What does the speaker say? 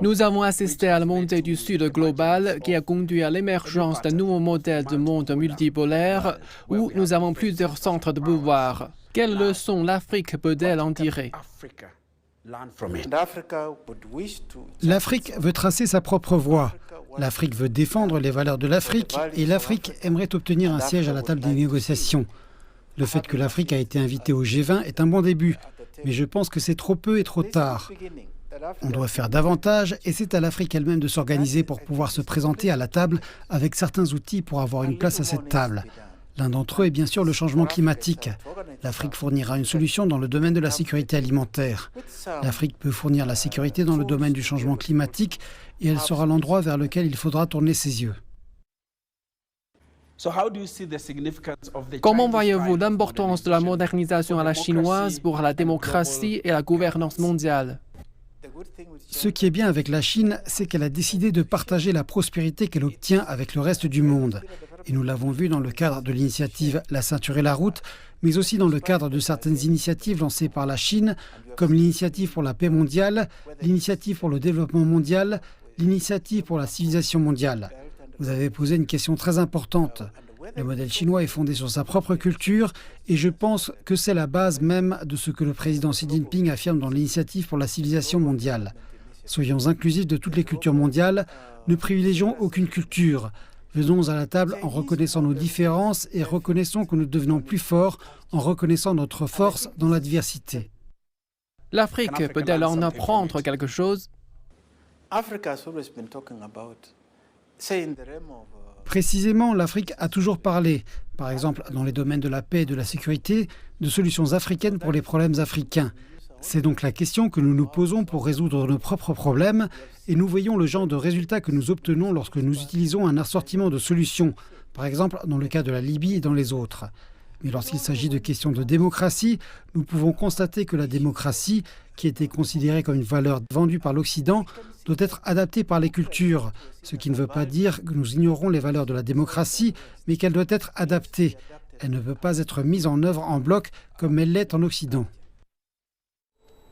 Nous avons assisté à la montée du Sud global qui a conduit à l'émergence d'un nouveau modèle de monde multipolaire où nous avons plusieurs centres de pouvoir. Quelles leçons l'Afrique peut-elle en tirer? L'Afrique veut tracer sa propre voie. L'Afrique veut défendre les valeurs de l'Afrique et l'Afrique aimerait obtenir un siège à la table des négociations. Le fait que l'Afrique a été invitée au G20 est un bon début, mais je pense que c'est trop peu et trop tard. On doit faire davantage et c'est à l'Afrique elle-même de s'organiser pour pouvoir se présenter à la table avec certains outils pour avoir une place à cette table. L'un d'entre eux est bien sûr le changement climatique. L'Afrique fournira une solution dans le domaine de la sécurité alimentaire. L'Afrique peut fournir la sécurité dans le domaine du changement climatique et elle sera l'endroit vers lequel il faudra tourner ses yeux. Comment voyez-vous l'importance de la modernisation à la chinoise pour la démocratie et la gouvernance mondiale? Ce qui est bien avec la Chine, c'est qu'elle a décidé de partager la prospérité qu'elle obtient avec le reste du monde. Et nous l'avons vu dans le cadre de l'initiative La ceinture et la route, mais aussi dans le cadre de certaines initiatives lancées par la Chine, comme l'initiative pour la paix mondiale, l'initiative pour le développement mondial, l'initiative pour la civilisation mondiale. Vous avez posé une question très importante. Le modèle chinois est fondé sur sa propre culture et je pense que c'est la base même de ce que le président Xi Jinping affirme dans l'initiative pour la civilisation mondiale. Soyons inclusifs de toutes les cultures mondiales, ne privilégions aucune culture. Venons à la table en reconnaissant nos différences et reconnaissons que nous devenons plus forts en reconnaissant notre force dans la diversité. L'Afrique peut-elle en apprendre quelque chose? Précisément, l'Afrique a toujours parlé, par exemple dans les domaines de la paix et de la sécurité, de solutions africaines pour les problèmes africains. C'est donc la question que nous nous posons pour résoudre nos propres problèmes et nous voyons le genre de résultats que nous obtenons lorsque nous utilisons un assortiment de solutions, par exemple dans le cas de la Libye et dans les autres. Mais lorsqu'il s'agit de questions de démocratie, nous pouvons constater que la démocratie, qui était considérée comme une valeur vendue par l'Occident, doit être adaptée par les cultures. Ce qui ne veut pas dire que nous ignorons les valeurs de la démocratie, mais qu'elle doit être adaptée. Elle ne peut pas être mise en œuvre en bloc comme elle l'est en Occident.